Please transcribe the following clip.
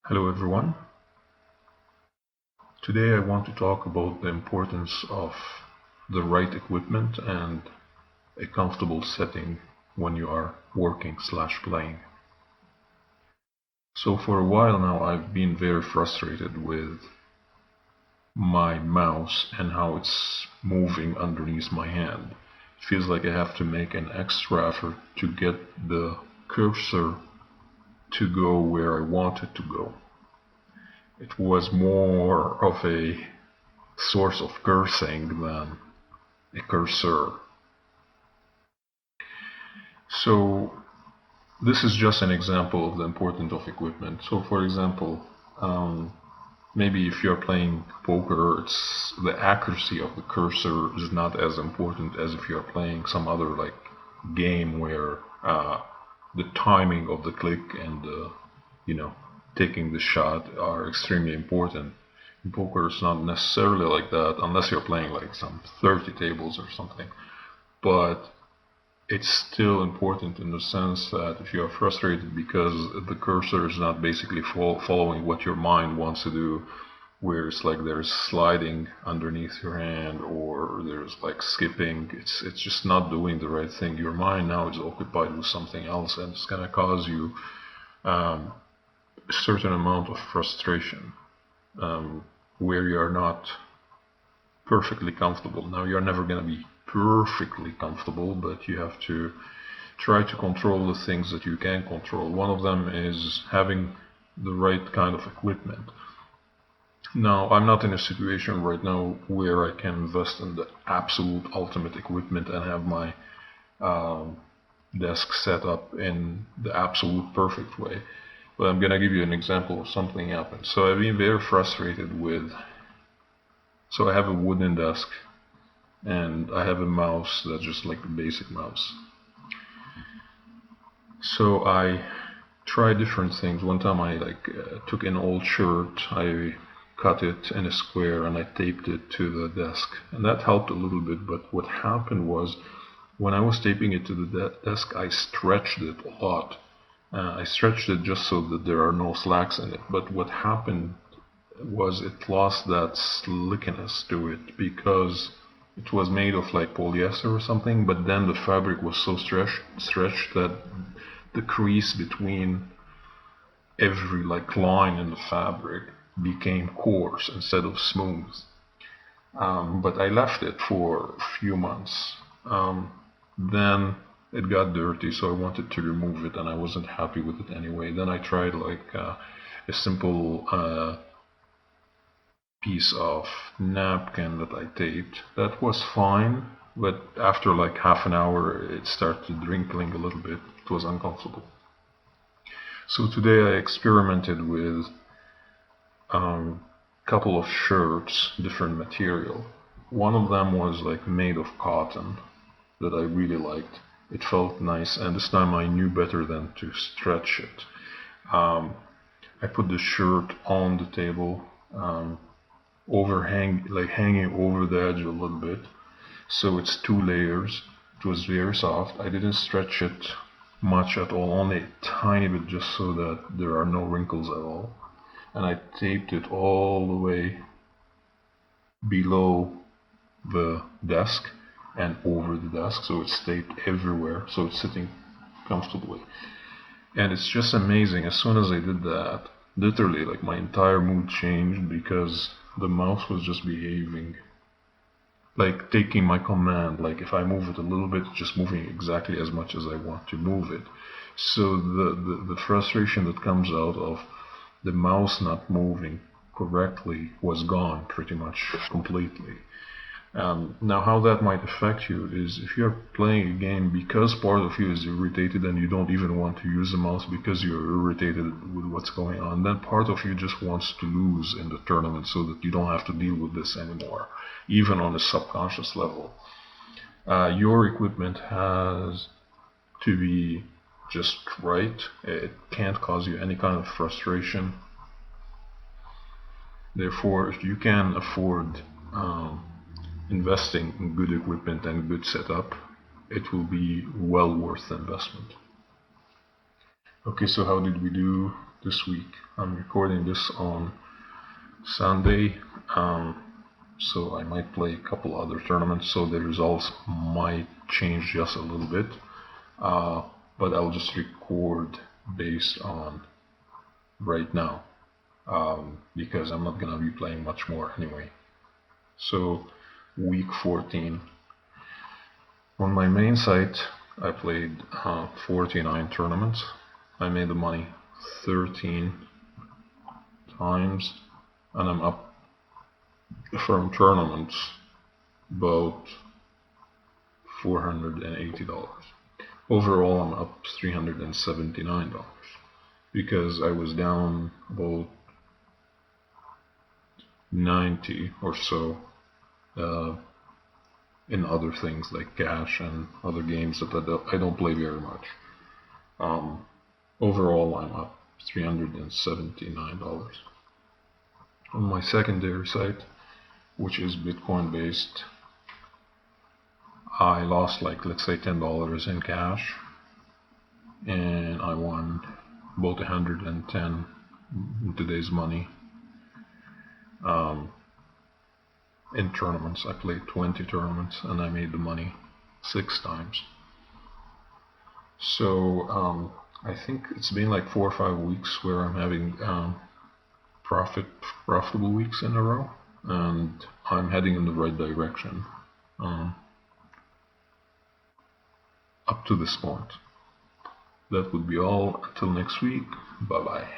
Hello everyone. Today I want to talk about the importance of the right equipment and a comfortable setting when you are working/playing. So for a while now I've been very frustrated with my mouse and how it's moving underneath my hand. It feels like I have to make an extra effort to get the cursor to go where I want it to go. It was more of a source of cursing than a cursor. So this is just an example of the importance of equipment. So for example, maybe if you're playing poker, the accuracy of the cursor is not as important as if you're playing some other like game where the timing of the click and taking the shot are extremely important. In poker, it's not necessarily like that unless you're playing like some 30 tables or something. But it's still important in the sense that if you are frustrated because the cursor is not basically following what your mind wants to do, where it's like there's sliding underneath your hand or there's like skipping, it's just not doing the right thing. Your mind now is occupied with something else, and it's gonna cause you a certain amount of frustration, where you're not perfectly comfortable. Now you're never gonna be perfectly comfortable, but you have to try to control the things that you can control. One of them is having the right kind of equipment. Now, I'm not in a situation right now where I can invest in the absolute ultimate equipment and have my desk set up in the absolute perfect way. But I'm gonna give you an example of something happened. So I've been very frustrated with, so I have a wooden desk and I have a mouse that's just like the basic mouse. So I tried different things. One time I took an old shirt, I cut it in a square and I taped it to the desk, and that helped a little bit. But what happened was, when I was taping it to the desk, I stretched it a lot. I stretched it just so that there are no slacks in it, but what happened was it lost that slickiness to it because it was made of like polyester or something, but then the fabric was so stretched that the crease between every like line in the fabric became coarse instead of smooth. But I left it for a few months. Then it got dirty, so I wanted to remove it, and I wasn't happy with it anyway. Then I tried like a simple piece of napkin that I taped. That was fine, but after like half an hour, it started wrinkling a little bit. It was uncomfortable. So today I experimented with couple of shirts, different material. One of them was like made of cotton that I really liked. It felt nice, and this time I knew better than to stretch it. I put the shirt on the table, hanging over the edge a little bit, so it's two layers. It was very soft. I didn't stretch it much at all, only a tiny bit, just so that there are no wrinkles at all. And I taped it all the way below the desk and over the desk, so it's taped everywhere, so it's sitting comfortably. And it's just amazing. As soon as I did that, literally like my entire mood changed, because the mouse was just behaving like taking my command. Like if I move it a little bit, just moving exactly as much as I want to move it. So the frustration that comes out of the mouse not moving correctly was gone pretty much completely. Now how that might affect you is, if you're playing a game because part of you is irritated and you don't even want to use the mouse because you're irritated with what's going on, then part of you just wants to lose in the tournament so that you don't have to deal with this anymore, even on a subconscious level. Your equipment has to be just right. It can't cause you any kind of frustration. Therefore, if you can afford investing in good equipment and good setup, it will be well worth the investment. Okay, so how did we do this week? I'm recording this on Sunday, so I might play a couple other tournaments, so the results might change just a little bit. But I'll just record based on right now, because I'm not gonna be playing much more anyway. So week 14. On my main site, I played 49 tournaments. I made the money 13 times, and I'm up from tournaments about $480. Overall, I'm up $379 because I was down about 90 or so in other things like cash and other games that I don't play very much. Overall, I'm up $379. On my secondary site, which is Bitcoin based, I lost like, let's say, $10 in cash, and I won about 110 in today's money. In tournaments, I played 20 tournaments and I made the money 6 times. So I think it's been like 4 or 5 weeks where I'm having profitable weeks in a row, and I'm heading in the right direction up to this point. That would be all. Until next week, bye bye.